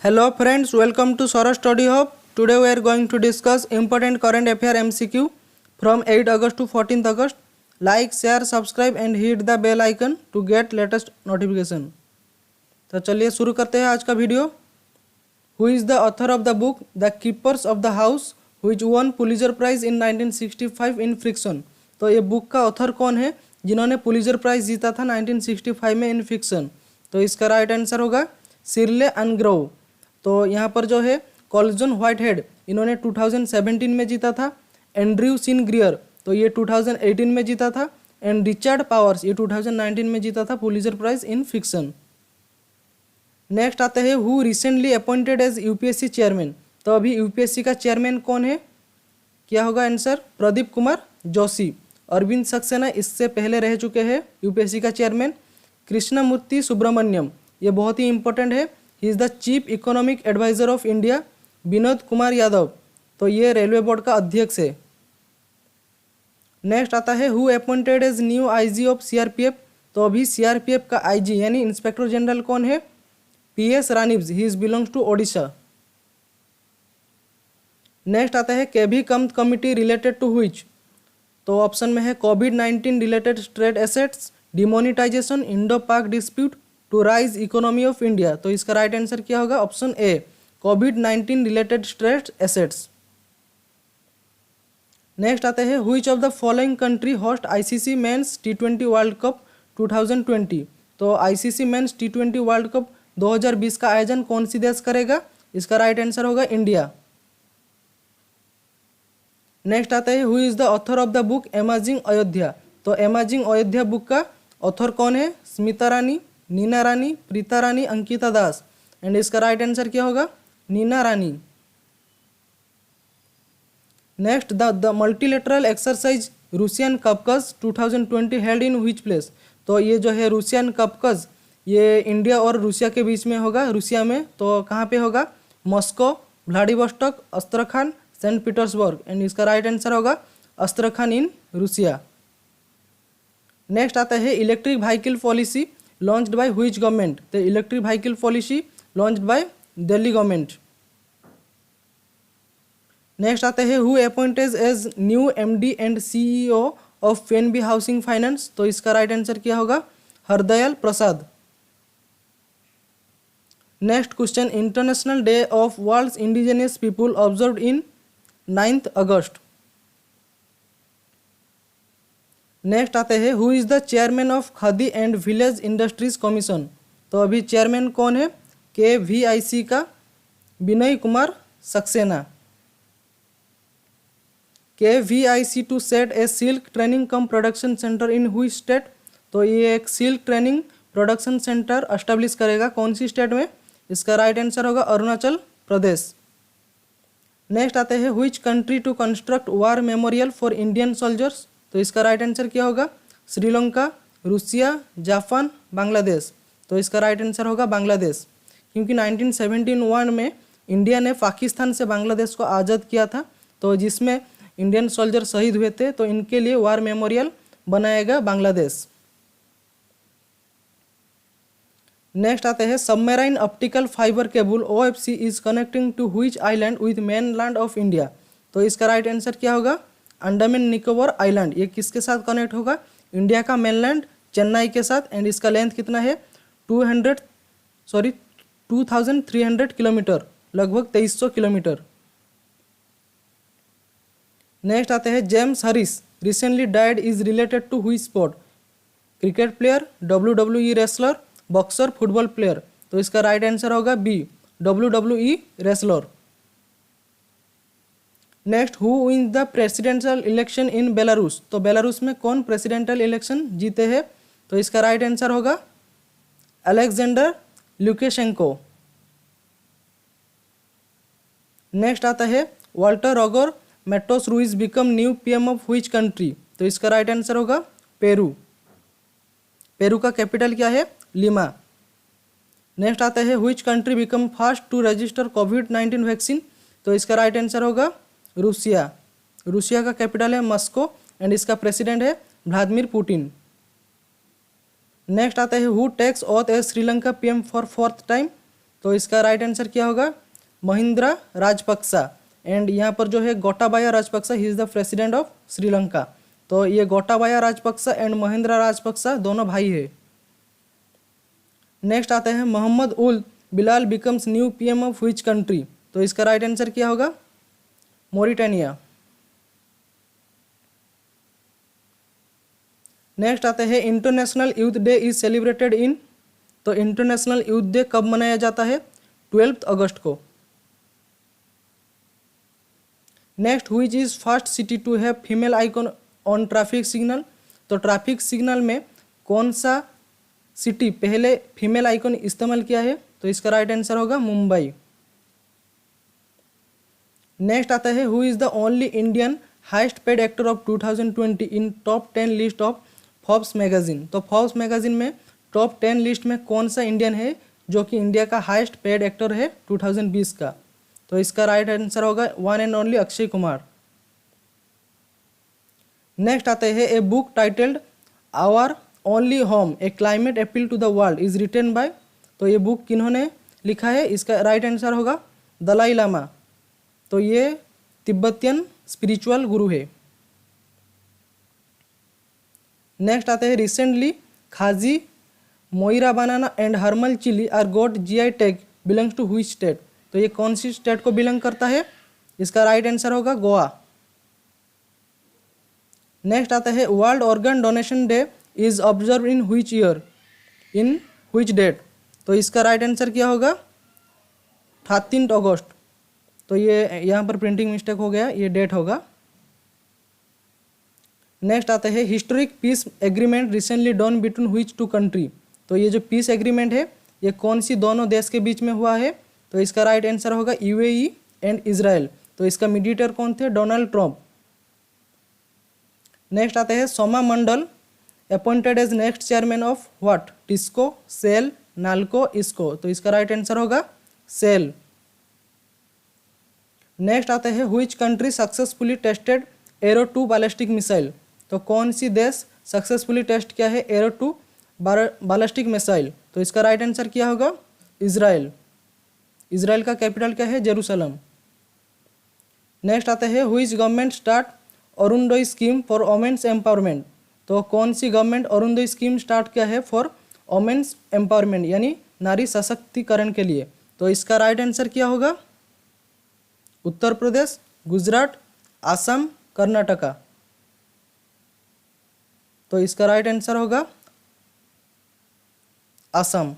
Hello friends, welcome to Sora Study Hub. Today we are going to discuss important current affair MCQ from 8 August to 14th August. Like, share, subscribe and hit the bell icon to get latest notification. तो चलिए शुरू करते हैं आज का video. Who is the author of the book The Keepers of the House which won Pulitzer Prize in 1965 in Fiction? तो ये book का ऑथर कौन है जिन्होंने पुलिजर प्राइज जीता था 1965 में इन फिक्शन? तो इसका राइट आंसर होगा शिर्ले एंड ग्रोव. तो यहाँ पर जो है कॉल्जन व्हाइटहेड इन्होंने 2017 में जीता था. एंड्रयू सिन ग्रियर तो ये 2018 में जीता था. एंड रिचर्ड पावर्स ये 2019 में जीता था Pulitzer prize in fiction. Next आते हैं who recently appointed as UPSC chairman. तो अभी यूपीएससी का चेयरमैन कौन है? क्या होगा आंसर? प्रदीप कुमार जोशी. अरविंद सक्सेना इससे पहले रह चुके हैं यूपीएससी का चेयरमैन. कृष्णमूर्ति सुब्रमण्यम ये बहुत ही इंपॉर्टेंट है, he is the chief economic adviser of India. Vinod Kumar Yadav तो ये रेलवे बोर्ड का अध्यक्ष है. नेक्स्ट आता है who appointed as new IG of CRPF. तो अभी सीआरपीएफ का आईजी यानी इंस्पेक्टर जनरल कौन है? पीएस रानिब्स, he is belongs to Odisha. Next आता है KV Kamath committee related to which. तो ऑप्शन में है कोविड-19 related trade assets, demonetisation, Indo Pak dispute, to rise economy of India. तो इसका राइट आंसर क्या होगा? ऑप्शन ए कोविड-19 रिलेटेड ट्रेड एसेट्स. नेक्स्ट आते हैं which of the following country host ICC men's टी20 वर्ल्ड कप 2020. तो आईसीसी मेंस टी20 वर्ल्ड कप 2020 का आयोजन कौन सी देश करेगा? इसका राइट आंसर होगा इंडिया. नेक्स्ट आता है who is the author of the book Emerging Ayodhya. तो एमर्जिंग अयोध्या बुक का ऑथर कौन है? स्मिता रानी, नीना रानी, प्रीता रानी, अंकिता दास. एंड इसका राइट आंसर क्या होगा? Neena Rani. Next the multilateral exercise Russian Kavkaz 2020 held in which place. तो ये जो है रूसियन कपकज ये इंडिया और रूसिया के बीच में होगा, रूसिया में. तो कहाँ पे होगा? Moscow, Vladivostok, Astrakhan, Saint Petersburg. And इसका राइट आंसर होगा अस्त्रखान इन रूसिया. नेक्स्ट आता है electric vehicle policy launched by which government. तो electric vehicle policy launched by Delhi government. Next आते हैं who appointed as new MD and CEO of PNB housing finance. तो इसका right answer क्या होगा? Hardayal Prasad. Next question international day of world's indigenous people observed in 9th August. Next आते हैं who is the chairman of Khadi and village industries commission. तो अभी chairman कौन है? KVIC का Vinay Kumar Saxena. KVIC to set a silk training cum production centre in which state. तो ये एक silk training production centre establish करेगा कौन सी स्टेट में? इसका राइट आंसर होगा अरुणाचल प्रदेश. नेक्स्ट आते हैं which country to construct war memorial for Indian soldiers. तो इसका राइट आंसर क्या होगा? Sri Lanka, Russia, Japan, Bangladesh. तो इसका राइट आंसर होगा बांग्लादेश, क्योंकि 1971 में इंडिया ने पाकिस्तान से बांग्लादेश को आज़ाद किया था, तो जिसमें इंडियन सोल्जर शहीद हुए थे, तो इनके लिए वार मेमोरियल बनाएगा बांग्लादेश. नेक्स्ट आते हैं submarine optical fibre cable OFC is connecting to which island with mainland of India. तो इसका राइट आंसर क्या होगा? अंडमान निकोबार आइलैंड. ये किसके साथ कनेक्ट होगा? इंडिया का मेनलैंड चेन्नई के साथ. एंड इसका लेंथ कितना है? 2300 किलोमीटर, लगभग 2300 किलोमीटर. नेक्स्ट आते हैं James Harris recently died is related to which sport. Cricket player, WWE wrestler, boxer, football player. तो इसका राइट आंसर होगा B WWE wrestler. Next who win the presidential election in Belarus. तो Belarus में कौन presidential election जीते हैं? तो इसका राइट आंसर होगा अलेक्जेंडर लुकाशेंको. नेक्स्ट आता है Walter Roger Matos Ruiz become new PM of which country. तो इसका राइट आंसर होगा पेरू. पेरू का कैपिटल क्या है? लिमा. नेक्स्ट आता है which country become first to register कोविड-19 वैक्सीन. तो इसका राइट आंसर होगा रूसिया. रूसिया का कैपिटल है मॉस्को एंड इसका प्रेसिडेंट है व्लादिमीर पुतिन. नेक्स्ट आता है who takes oath as Sri Lanka PM for 4th time. तो इसका राइट आंसर क्या होगा? महिंद्रा राजपक्सा। एंड यहाँ पर जो है Gotabaya Rajapaksa, he is the president of Sri Lanka. तो ये गोटाबाया राजपक्सा एंड महिंद्रा राजपक्सा दोनों भाई है। नेक्स्ट आते हैं Mohamed Ould Bilal becomes new PM of which country? तो इसका राइट आंसर क्या होगा? मॉरिटानिया। नेक्स्ट आते हैं international youth day is celebrated in? तो इंटरनेशनल यूथ डे कब मनाया जाता है? 12 अगस्त को। Next, which is first city to have female icon on traffic signal? तो ट्रैफिक सिग्नल में कौन सा सिटी पहले फीमेल आइकॉन इस्तेमाल किया है? तो इसका राइट आंसर होगा मुंबई। नेक्स्ट आता है who is the only Indian highest paid actor of 2020 in top 10 list of Forbes magazine? तो फोर्ब्स मैगजीन में टॉप 10 लिस्ट में कौन सा इंडियन है जो कि इंडिया का हाईएस्ट पेड एक्टर है 2020 का? तो इसका राइट आंसर होगा one and only Akshay Kumar. Next आते हैं a book titled our only home a climate appeal to the world is written by? तो ये बुक किन्होंने लिखा है? इसका राइट आंसर होगा दलाई लामा। तो ये तिब्बतियन स्पिरिचुअल गुरु है। नेक्स्ट आते हैं recently Khaje Moira banana and Harmal chilli are got GI tag belongs to which state? तो ये कौन सी स्टेट को बिलोंग करता है? इसका राइट आंसर होगा गोवा। नेक्स्ट आता है world organ donation day is observe in which year? In which date? तो इसका राइट आंसर क्या होगा? 13 अगस्त। तो ये यहाँ पर प्रिंटिंग मिस्टेक हो गया, ये डेट होगा। नेक्स्ट आता है historic peace agreement recently done between which two country? तो ये जो पीस एग्रीमेंट है ये कौन सी दोनों देश के बीच में हुआ है? तो इसका राइट आंसर होगा यूएई एंड इजराइल। तो इसका मीडिएटर कौन थे? Donald Trump. नेक्स्ट आते हैं Soma Mondal appointed as next chairman of what? TISCO, SAIL, NALCO, IISCO? तो इसका राइट आंसर होगा सेल। नेक्स्ट आते हैं which country successfully tested Arrow 2 ballistic missile? तो कौन सी देश सक्सेसफुली टेस्ट किया है एरो 2 बैलिस्टिक मिसाइल? तो इसका राइट आंसर क्या होगा? इजराइल। इजराइल का कैपिटल क्या है? जेरूसलम। नेक्स्ट आते हैं which government start Arunodaya scheme for women's empowerment? तो कौन सी गवर्नमेंट अरुणोदय स्कीम स्टार्ट किया है फॉर वोमेन्स एम्पावरमेंट यानी नारी सशक्तिकरण के लिए? तो इसका राइट आंसर क्या होगा? उत्तर प्रदेश, गुजरात, असम, कर्नाटका। तो इसका राइट आंसर होगा असम।